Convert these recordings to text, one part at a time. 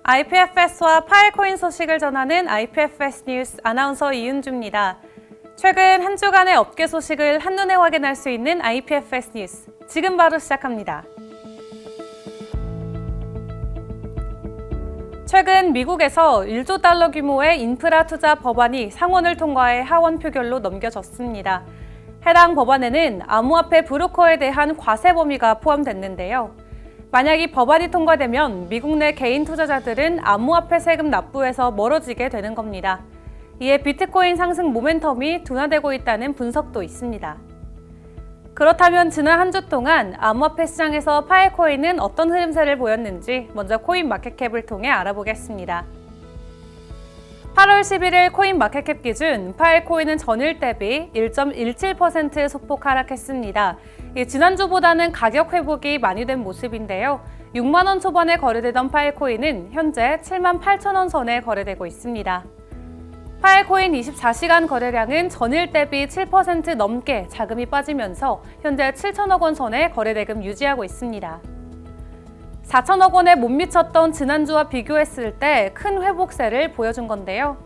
IPFS와 파일코인 소식을 전하는 IPFS 뉴스 아나운서 이은주입니다. 최근 한 주간의 업계 소식을 한눈에 확인할 수 있는 IPFS 뉴스, 지금 바로 시작합니다. 최근 미국에서 1조 달러 규모의 인프라 투자 법안이 상원을 통과해 하원 표결로 넘겨졌습니다. 해당 법안에는 암호화폐 브로커에 대한 과세 범위가 포함됐는데요. 만약 이 법안이 통과되면 미국 내 개인 투자자들은 암호화폐 세금 납부에서 멀어지게 되는 겁니다. 이에 비트코인 상승 모멘텀이 둔화되고 있다는 분석도 있습니다. 그렇다면 지난 한 주 동안 암호화폐 시장에서 파일코인은 어떤 흐름세를 보였는지 먼저 코인마켓캡을 통해 알아보겠습니다. 8월 11일 코인마켓캡 기준 파일코인은 전일 대비 1.17% 소폭 하락했습니다. 지난주보다는 가격 회복이 많이 된 모습인데요. 6만 원 초반에 거래되던 파일코인은 현재 7만 8천 원 선에 거래되고 있습니다. 파일코인 24시간 거래량은 전일 대비 7% 넘게 자금이 빠지면서 현재 7천억 원 선에 거래대금 유지하고 있습니다. 4천억 원에 못 미쳤던 지난주와 비교했을 때 큰 회복세를 보여준 건데요.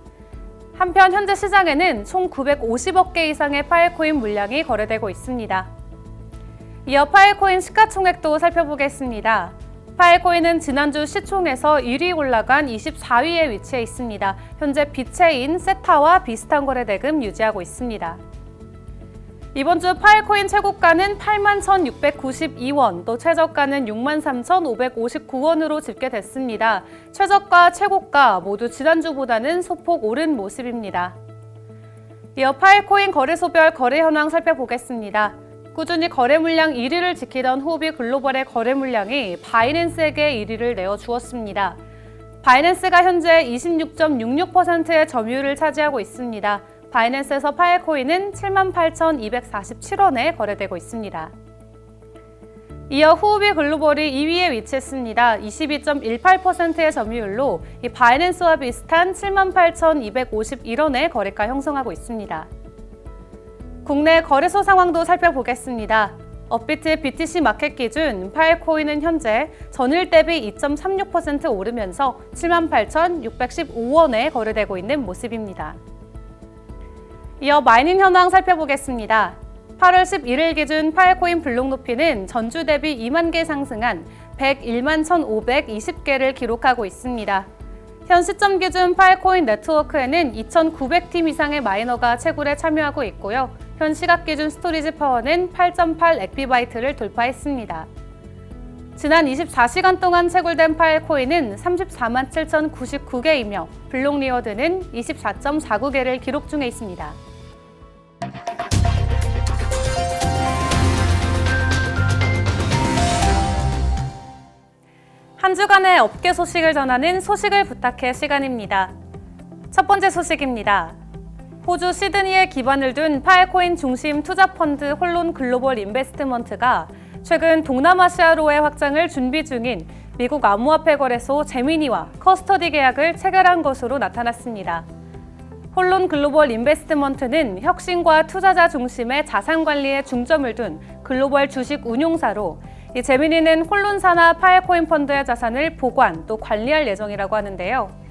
한편 현재 시장에는 총 950억 개 이상의 파일코인 물량이 거래되고 있습니다. 이어 파일코인 시가총액도 살펴보겠습니다. 파일코인은 지난주 시총에서 1위 올라간 24위에 위치해 있습니다. 현재 비체인 세타와 비슷한 거래대금 유지하고 있습니다. 이번 주 파일코인 최고가는 81,692원, 또 최저가는 63,559원으로 집계됐습니다. 최저가, 최고가 모두 지난주보다는 소폭 오른 모습입니다. 이어 파일코인 거래소별 거래 현황 살펴보겠습니다. 꾸준히 거래 물량 1위를 지키던 후비 글로벌의 거래 물량이 바이낸스에게 1위를 내어주었습니다. 바이낸스가 현재 26.66%의 점유율을 차지하고 있습니다. 바이낸스에서 파일코인은 78,247원에 거래되고 있습니다. 이어 후비 글로벌이 2위에 위치했습니다. 22.18%의 점유율로 이 바이낸스와 비슷한 78,251원의 거래가 형성하고 있습니다. 국내 거래소 상황도 살펴보겠습니다. 업비트 BTC 마켓 기준 파일코인은 현재 전일 대비 2.36% 오르면서 78,615원에 거래되고 있는 모습입니다. 이어 마이닝 현황 살펴보겠습니다. 8월 11일 기준 파일코인 블록 높이는 전주 대비 2만 개 상승한 101만 1,520개를 기록하고 있습니다. 현 시점 기준 파일코인 네트워크에는 2,900팀 이상의 마이너가 채굴에 참여하고 있고요. 현 시각 기준 스토리지 파워는 8.8 엑비바이트를 돌파했습니다. 지난 24시간 동안 채굴된 파일코인은 34만 7,099개이며 블록 리워드는 24.49개를 기록 중에 있습니다. 한 주간의 업계 소식을 전하는 소식을 부탁해 시간입니다. 첫 번째 소식입니다. 호주 시드니에 기반을 둔 파일코인 중심 투자펀드 홀론 글로벌 인베스트먼트가 최근 동남아시아로의 확장을 준비 중인 미국 암호화폐 거래소 제미니와 커스터디 계약을 체결한 것으로 나타났습니다. 홀론 글로벌 인베스트먼트는 혁신과 투자자 중심의 자산 관리에 중점을 둔 글로벌 주식 운용사로 이 제미니는 홀론사나 파일코인 펀드의 자산을 보관 또 관리할 예정이라고 하는데요.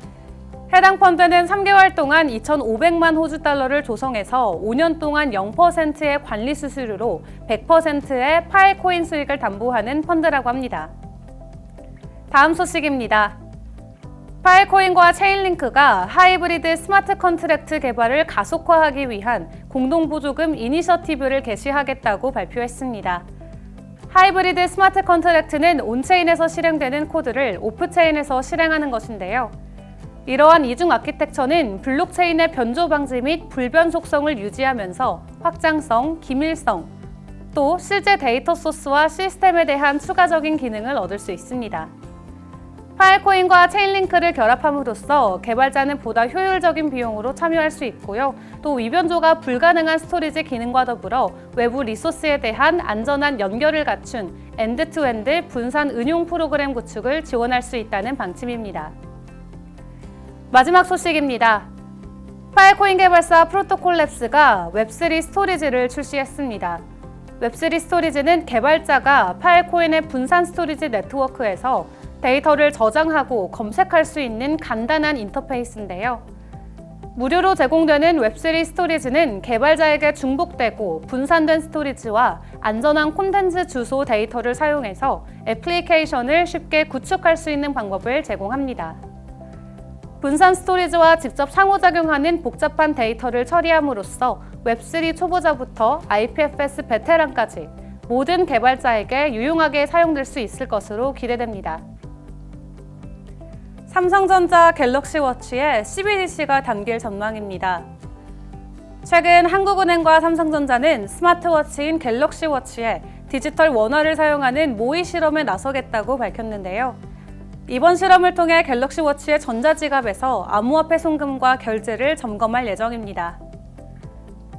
해당 펀드는 3개월 동안 2,500만 호주 달러를 조성해서 5년 동안 0%의 관리 수수료로 100%의 파일코인 수익을 담보하는 펀드라고 합니다. 다음 소식입니다. 파일코인과 체인링크가 하이브리드 스마트 컨트랙트 개발을 가속화하기 위한 공동보조금 이니셔티브를 개시하겠다고 발표했습니다. 하이브리드 스마트 컨트랙트는 온체인에서 실행되는 코드를 오프체인에서 실행하는 것인데요. 이러한 이중 아키텍처는 블록체인의 변조 방지 및 불변 속성을 유지하면서 확장성, 기밀성, 또 실제 데이터 소스와 시스템에 대한 추가적인 기능을 얻을 수 있습니다. 파일코인과 체인링크를 결합함으로써 개발자는 보다 효율적인 비용으로 참여할 수 있고요. 또 위변조가 불가능한 스토리지 기능과 더불어 외부 리소스에 대한 안전한 연결을 갖춘 엔드-투-엔드 분산 응용 프로그램 구축을 지원할 수 있다는 방침입니다. 마지막 소식입니다. 파일코인 개발사 프로토콜랩스가 웹3 스토리지를 출시했습니다. 웹3 스토리지는 개발자가 파일코인의 분산 스토리지 네트워크에서 데이터를 저장하고 검색할 수 있는 간단한 인터페이스인데요. 무료로 제공되는 웹3 스토리지는 개발자에게 중복되고 분산된 스토리지와 안전한 콘텐츠 주소 데이터를 사용해서 애플리케이션을 쉽게 구축할 수 있는 방법을 제공합니다. 분산 스토리지와 직접 상호작용하는 복잡한 데이터를 처리함으로써 웹3 초보자부터 IPFS 베테랑까지 모든 개발자에게 유용하게 사용될 수 있을 것으로 기대됩니다. 삼성전자 갤럭시 워치에 CBDC가 담길 전망입니다. 최근 한국은행과 삼성전자는 스마트워치인 갤럭시 워치에 디지털 원화를 사용하는 모의 실험에 나서겠다고 밝혔는데요. 이번 실험을 통해 갤럭시 워치의 전자지갑에서 암호화폐 송금과 결제를 점검할 예정입니다.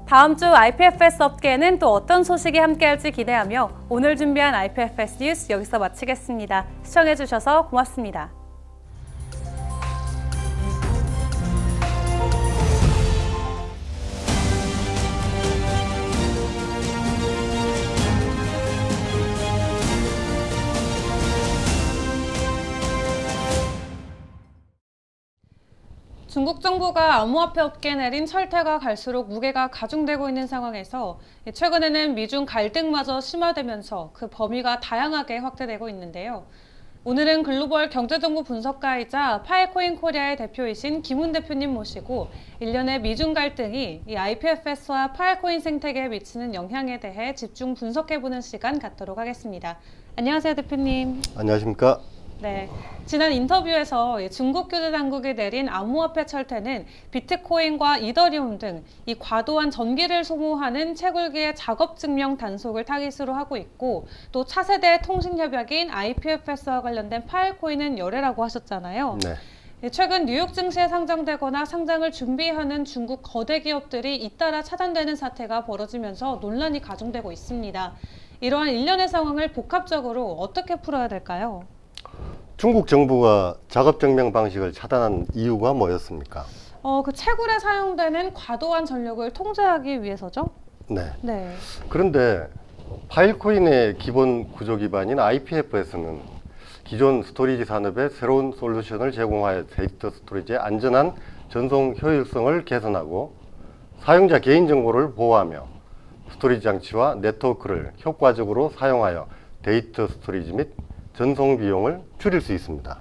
다음 주 IPFS 업계에는 또 어떤 소식이 함께할지 기대하며 오늘 준비한 IPFS 뉴스 여기서 마치겠습니다. 시청해주셔서 고맙습니다. 중국 정부가 암호화폐 업계에 내린 철퇴가 갈수록 무게가 가중되고 있는 상황에서 최근에는 미중 갈등마저 심화되면서 그 범위가 다양하게 확대되고 있는데요. 오늘은 글로벌 경제정보 분석가이자 파이코인 코리아의 대표이신 김훈 대표님 모시고 일련의 미중 갈등이 이 IPFS와 파이코인 생태계에 미치는 영향에 대해 집중 분석해보는 시간 갖도록 하겠습니다. 안녕하세요, 대표님. 안녕하십니까? 네, 지난 인터뷰에서 중국 규제 당국이 내린 암호화폐 철퇴는 비트코인과 이더리움 등 이 과도한 전기를 소모하는 채굴기의 작업 증명 단속을 타깃으로 하고 있고 또 차세대 통신 협약인 IPFS와 관련된 파일코인은 열애라고 하셨잖아요. 네. 최근 뉴욕 증시에 상장되거나 상장을 준비하는 중국 거대 기업들이 잇따라 차단되는 사태가 벌어지면서 논란이 가중되고 있습니다. 이러한 일련의 상황을 복합적으로 어떻게 풀어야 될까요? 중국 정부가 작업증명 방식을 차단한 이유가 뭐였습니까? 그 채굴에 사용되는 과도한 전력을 통제하기 위해서죠? 네. 그런데 파일코인의 기본 구조 기반인 IPFS는 기존 스토리지 산업에 새로운 솔루션을 제공하여 데이터 스토리지의 안전한 전송 효율성을 개선하고 사용자 개인정보를 보호하며 스토리지 장치와 네트워크를 효과적으로 사용하여 데이터 스토리지 및 전송 비용을 줄일 수 있습니다.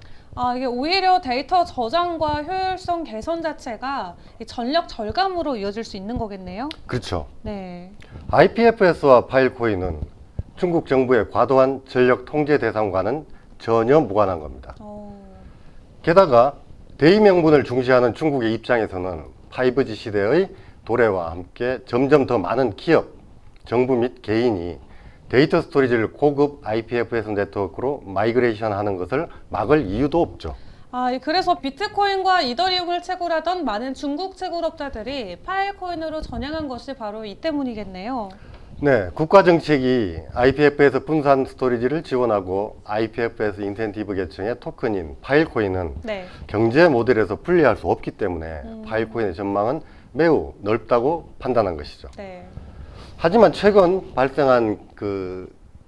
이게 오히려 데이터 저장과 효율성 개선 자체가 전력 절감으로 이어질 수 있는 거겠네요? 그렇죠. 네. IPFS와 파일코인은 중국 정부의 과도한 전력 통제 대상과는 전혀 무관한 겁니다. 게다가 대의 명분을 중시하는 중국의 입장에서는 5G 시대의 도래와 함께 점점 더 많은 기업, 정부 및 개인이 데이터 스토리지를 고급 IPFS 네트워크로 마이그레이션 하는 것을 막을 이유도 없죠. 그래서 비트코인과 이더리움을 채굴하던 많은 중국 채굴업자들이 파일코인으로 전향한 것이 바로 이 때문이겠네요. 네, 국가 정책이 IPFS 분산 스토리지를 지원하고 IPFS 인센티브 계층의 토큰인 파일코인은 경제 모델에서 분리할 수 없기 때문에 파일코인의 전망은 매우 넓다고 판단한 것이죠. 하지만 최근 발생한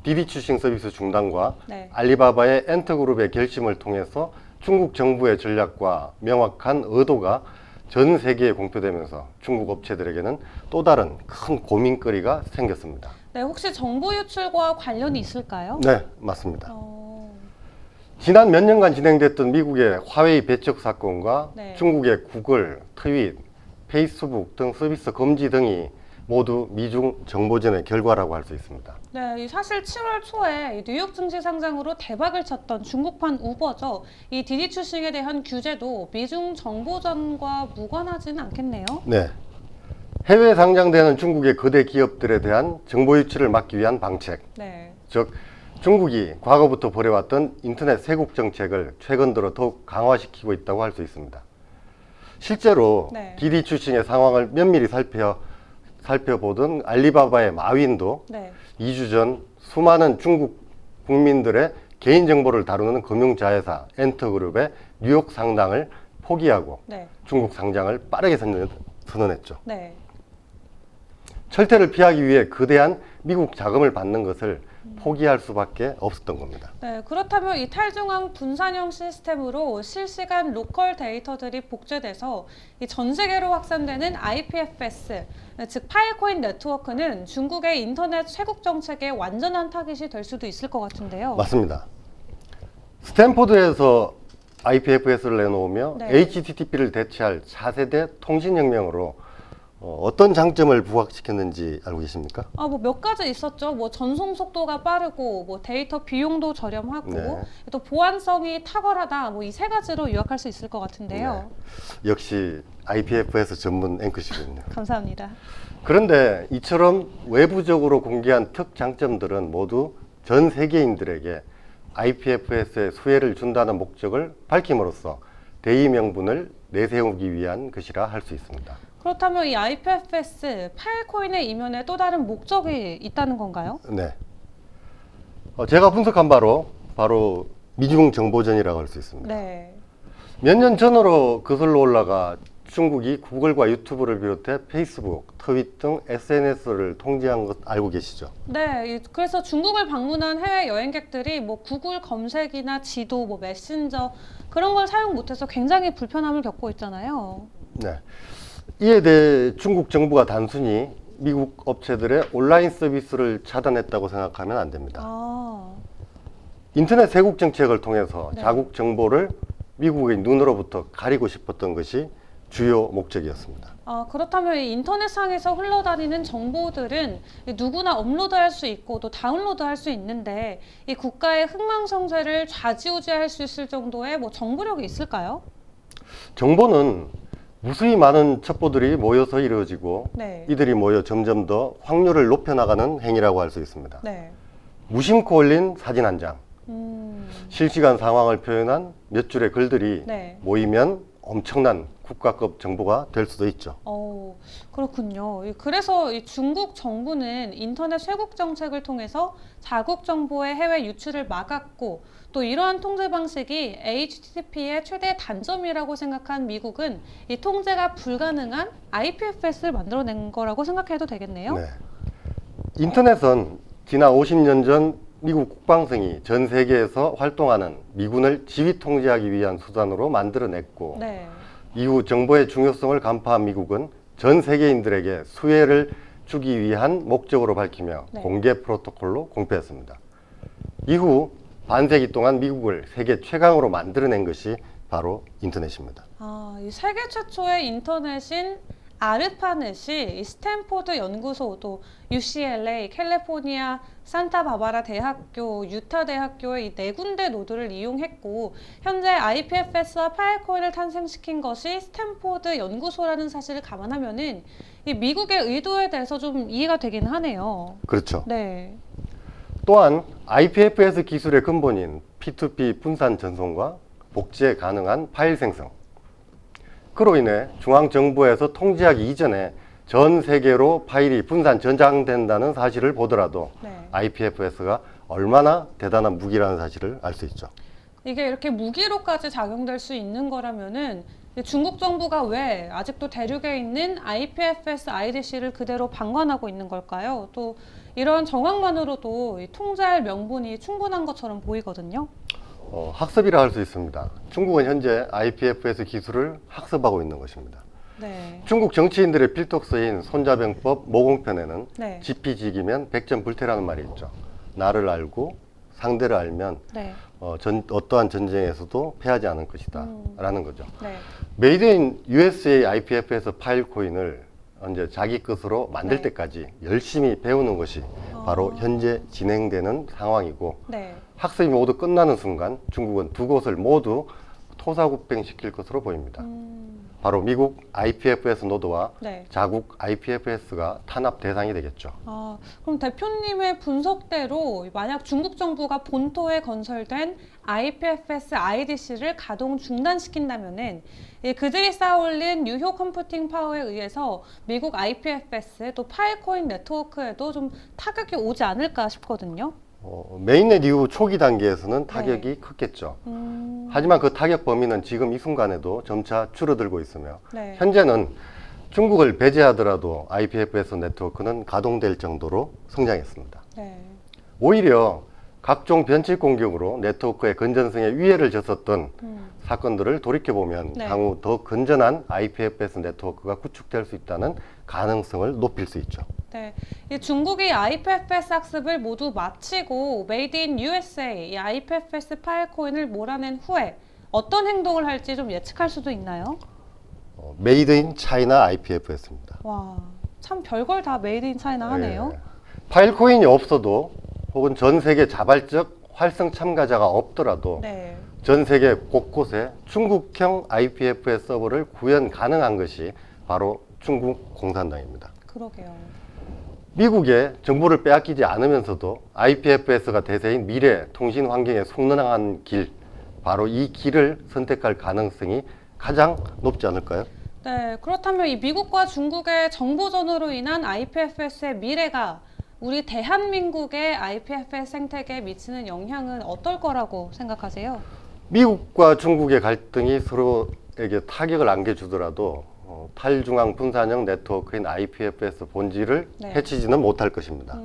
디디 추싱 서비스 중단과 알리바바의 엔터그룹의 결심을 통해서 중국 정부의 전략과 명확한 의도가 전 세계에 공표되면서 중국 업체들에게는 또 다른 큰 고민거리가 생겼습니다. 네, 혹시 정보 유출과 관련이 있을까요? 네, 맞습니다. 지난 몇 년간 진행됐던 미국의 화웨이 배척 사건과 중국의 구글, 트윗, 페이스북 등 서비스 금지 등이 모두 미중 정보전의 결과라고 할 수 있습니다. 네, 사실 7월 초에 뉴욕 증시 상장으로 대박을 쳤던 중국판 우버죠. 이 디디 추싱에 대한 규제도 미중 정보전과 무관하지는 않겠네요. 네, 해외에 상장되는 중국의 거대 기업들에 대한 정보 유출을 막기 위한 방책, 즉 중국이 과거부터 벌여왔던 인터넷 세국 정책을 최근 들어 더욱 강화시키고 있다고 할 수 있습니다. 실제로 디디 추싱의 상황을 면밀히 살펴보던 알리바바의 마윈도 2주 전 수많은 중국 국민들의 개인정보를 다루는 금융자회사 엔터그룹의 뉴욕 상장을 포기하고 중국 상장을 빠르게 선언했죠. 철퇴를 피하기 위해 거대한 미국 자금을 받는 것을 포기할 수밖에 없었던 겁니다. 네, 그렇다면 이 탈중앙 분산형 시스템으로 실시간 로컬 데이터들이 복제돼서 이 전 세계로 확산되는 IPFS, 즉 파일코인 네트워크는 중국의 인터넷 쇄국 정책에 완전한 타깃이 될 수도 있을 것 같은데요. 맞습니다. 스탠포드에서 IPFS를 내놓으며 네. HTTP를 대체할 차세대 통신혁명으로 어떤 장점을 부각시켰는지 알고 계십니까? 뭐 몇 가지 있었죠. 뭐 전송 속도가 빠르고, 뭐 데이터 비용도 저렴하고, 네. 또 보안성이 탁월하다. 뭐 이 세 가지로 요약할 수 있을 것 같은데요. 네. 역시 IPFS 전문 앵커시군요. 감사합니다. 그런데 이처럼 외부적으로 공개한 특 장점들은 모두 전 세계인들에게 IPFS의 수혜를 준다는 목적을 밝힘으로써 대의 명분을 내세우기 위한 것이라 할 수 있습니다. 그렇다면 이 IPFS 파일코인의 이면에 또 다른 목적이 있다는 건가요? 네. 제가 분석한 바로 미중 정보전이라고 할 수 있습니다. 네. 몇 년 전으로 거슬러 올라가 중국이 구글과 유튜브를 비롯해 페이스북, 트윗 등 SNS를 통제한 것 알고 계시죠? 네, 그래서 중국을 방문한 해외 여행객들이 뭐 구글 검색이나 지도, 뭐 메신저 그런 걸 사용 못해서 굉장히 불편함을 겪고 있잖아요. 네. 이에 대해 중국 정부가 단순히 미국 업체들의 온라인 서비스를 차단했다고 생각하면 안 됩니다. 인터넷 쇄국 정책을 통해서 네. 자국 정보를 미국의 눈으로부터 가리고 싶었던 것이 주요 목적이었습니다. 그렇다면 이 인터넷상에서 흘러다니는 정보들은 누구나 업로드할 수 있고 또 다운로드할 수 있는데 이 국가의 흥망성쇠를 좌지우지할 수 있을 정도의 뭐 정보력이 있을까요? 정보는 무수히 많은 첩보들이 모여서 이루어지고 네. 이들이 모여 점점 더 확률을 높여나가는 행위라고 할 수 있습니다. 네. 무심코 올린 사진 한 장, 실시간 상황을 표현한 몇 줄의 글들이 네. 모이면 엄청난 국가급 정보가 될 수도 있죠. 그렇군요. 그래서 이 중국 정부는 인터넷 쇄국 정책을 통해서 자국 정보의 해외 유출을 막았고 또 이러한 통제 방식이 HTTP의 최대 단점이라고 생각한 미국은 이 통제가 불가능한 IPFS를 만들어낸 거라고 생각해도 되겠네요. 네. 인터넷은 지난 50년 전 미국 국방성이 전 세계에서 활동하는 미군을 지휘 통제하기 위한 수단으로 만들어냈고 네. 이후 정보의 중요성을 간파한 미국은 전 세계인들에게 수혜를 주기 위한 목적으로 밝히며 네. 공개 프로토콜로 공표했습니다. 이후 반세기 동안 미국을 세계 최강으로 만들어낸 것이 바로 인터넷입니다. 이 세계 최초의 인터넷인 아르파넷이 이 스탠포드 연구소, 또 UCLA, 캘리포니아, 산타바바라 대학교, 유타 대학교의 이 네 군데 노드를 이용했고 현재 IPFS와 파일코인을 탄생시킨 것이 스탠포드 연구소라는 사실을 감안하면은 이 미국의 의도에 대해서 좀 이해가 되긴 하네요. 그렇죠. 네. 또한 IPFS 기술의 근본인 P2P 분산 전송과 복제 가능한 파일 생성, 그로 인해 중앙정부에서 통제하기 이전에 전 세계로 파일이 분산 저장된다는 사실을 보더라도 네. IPFS가 얼마나 대단한 무기라는 사실을 알 수 있죠. 이게 이렇게 무기로까지 작용될 수 있는 거라면은 중국 정부가 왜 아직도 대륙에 있는 IPFS IDC를 그대로 방관하고 있는 걸까요? 또 이런 정황만으로도 이 통제할 명분이 충분한 것처럼 보이거든요. 학습이라 할 수 있습니다. 중국은 현재 IPFS 기술을 학습하고 있는 것입니다. 네. 중국 정치인들의 필독서인 손자병법 모공편에는 네. 지피지기면 백전불태라는 말이 있죠. 나를 알고 상대를 알면 네. 어떠한 전쟁에서도 패하지 않을 것이다 라는 거죠. 네. 메이드 인 USA IPFS 파일 코인을 이제 자기 것으로 만들 네. 때까지 열심히 배우는 것이 바로 현재 진행되는 상황이고 네. 학습이 모두 끝나는 순간 중국은 두 곳을 모두 토사구팽시킬 것으로 보입니다. 바로 미국 IPFS 노드와 네. 자국 IPFS가 탄압 대상이 되겠죠. 그럼 대표님의 분석대로 만약 중국 정부가 본토에 건설된 IPFS IDC를 가동 중단시킨다면은 그들이 쌓아올린 유효 컴퓨팅 파워에 의해서 미국 IPFS 또 파일코인 네트워크에도 좀 타격이 오지 않을까 싶거든요. 메인넷 이후 초기 단계에서는 타격이 컸겠죠. 하지만 그 타격 범위는 지금 이 순간에도 점차 줄어들고 있으며 네. 현재는 중국을 배제하더라도 IPFS 네트워크는 가동될 정도로 성장했습니다. 네. 오히려 각종 변칙 공격으로 네트워크의 건전성에 위해를 줬었던 사건들을 돌이켜보면 네. 향후 더 건전한 IPFS 네트워크가 구축될 수 있다는 가능성을 높일 수 있죠. 네, 이 중국이 IPFS 학습을 모두 마치고 메이드 인 USA 이 IPFS 파일 코인을 몰아낸 후에 어떤 행동을 할지 좀 예측할 수도 있나요? 메이드 인 차이나 IPFS입니다. 와, 참 별걸 다 메이드 인 차이나 하네요. 파일 코인이 없어도 혹은 전 세계 자발적 활성 참가자가 없더라도 네. 전 세계 곳곳에 중국형 IPFS 서버를 구현 가능한 것이 바로 중국 공산당입니다. 그러게요. 미국의 정보를 빼앗기지 않으면서도 IPFS가 대세인 미래 통신 환경에 속는한 길, 바로 이 길을 선택할 가능성이 가장 높지 않을까요? 네, 그렇다면 이 미국과 중국의 정보전으로 인한 IPFS의 미래가 우리 대한민국의 IPFS 생태계에 미치는 영향은 어떨 거라고 생각하세요? 미국과 중국의 갈등이 서로에게 타격을 안겨주더라도 탈중앙 분산형 네트워크인 IPFS 본질을 네. 해치지는 못할 것입니다.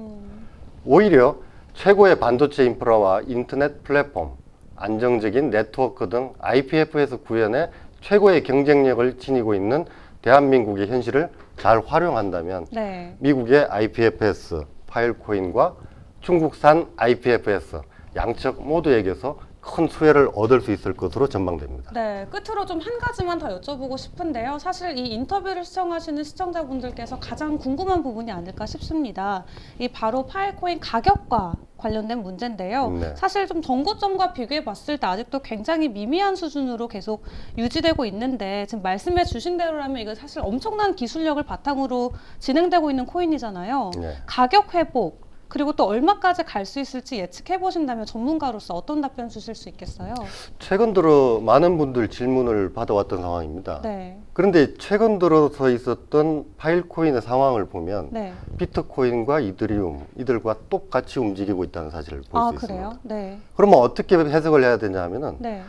오히려 최고의 반도체 인프라와 인터넷 플랫폼, 안정적인 네트워크 등 IPFS 구현에 최고의 경쟁력을 지니고 있는 대한민국의 현실을 잘 활용한다면 네. 미국의 IPFS 파일코인과 중국산 IPFS 양측 모두에게서 큰 수혜를 얻을 수 있을 것으로 전망됩니다. 네, 끝으로 좀 한 가지만 더 여쭤보고 싶은데요. 사실 이 인터뷰를 시청하시는 시청자분들께서 가장 궁금한 부분이 아닐까 싶습니다. 이 바로 파일코인 가격과 관련된 문제인데요. 네. 사실 좀 전고점과 비교해 봤을 때 아직도 굉장히 미미한 수준으로 계속 유지되고 있는데 지금 말씀해 주신 대로라면 이거 사실 엄청난 기술력을 바탕으로 진행되고 있는 코인이잖아요. 네. 가격 회복 그리고 또 얼마까지 갈 수 있을지 예측해 보신다면 전문가로서 어떤 답변 주실 수 있겠어요? 최근 들어 많은 분들 질문을 받아왔던 상황입니다. 네. 그런데 최근 들어서 있었던 파일코인의 상황을 보면 네. 비트코인과 이더리움 이들과 똑같이 움직이고 있다는 사실을 볼 수 아, 있습니다. 그래요? 네. 그러면 어떻게 해석을 해야 되냐 하면은 네.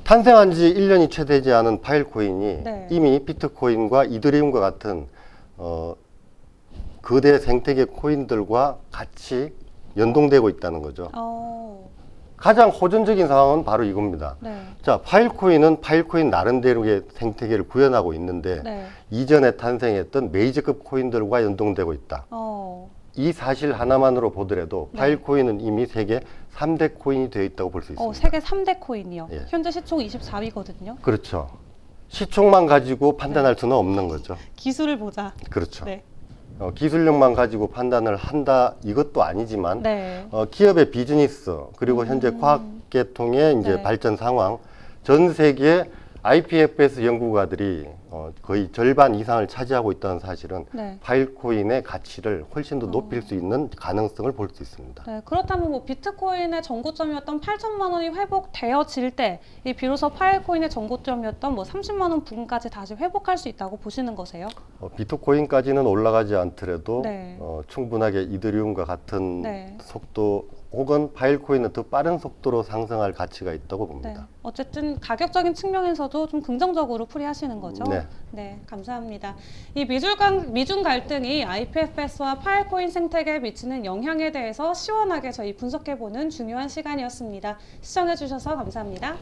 탄생한 지 1년이 채 되지 않은 파일코인이 네. 이미 비트코인과 이더리움과 같은 거대 생태계 코인들과 같이 연동되고 있다는 거죠. 가장 호전적인 상황은 바로 이겁니다. 네. 자, 파일코인은 파일코인 나름대로의 생태계를 구현하고 있는데 네. 이전에 탄생했던 메이저급 코인들과 연동되고 있다. 이 사실 하나만으로 보더라도 네. 파일코인은 이미 세계 3대 코인이 되어 있다고 볼 수 있습니다. 세계 3대 코인이요. 예. 현재 시총 24위거든요. 그렇죠. 시총만 가지고 판단할 수는 없는 거죠. 기술을 보자. 그렇죠. 네. 기술력만 가지고 판단을 한다 이것도 아니지만 네. 기업의 비즈니스 그리고 현재 과학계통의 이제 네. 발전 상황 전 세계 IPFS 연구가들이 거의 절반 이상을 차지하고 있다는 사실은 네. 파일코인의 가치를 훨씬 더 높일 수 있는 가능성을 볼 수 있습니다. 네, 그렇다면 뭐 비트코인의 전고점이었던 8천만 원이 회복되어질 때 이 비로소 파일코인의 전고점이었던 뭐 30만 원 부근까지 다시 회복할 수 있다고 보시는 거세요? 비트코인까지는 올라가지 않더라도 네. 충분하게 이더리움과 같은 네. 속도 혹은 파일코인은 더 빠른 속도로 상승할 가치가 있다고 네. 봅니다. 어쨌든 가격적인 측면에서도 좀 긍정적으로 풀이하시는 거죠? 네. 네, 감사합니다. 이 미중 갈등이 IPFS와 파일코인 생태계에 미치는 영향에 대해서 시원하게 저희 분석해보는 중요한 시간이었습니다. 시청해주셔서 감사합니다.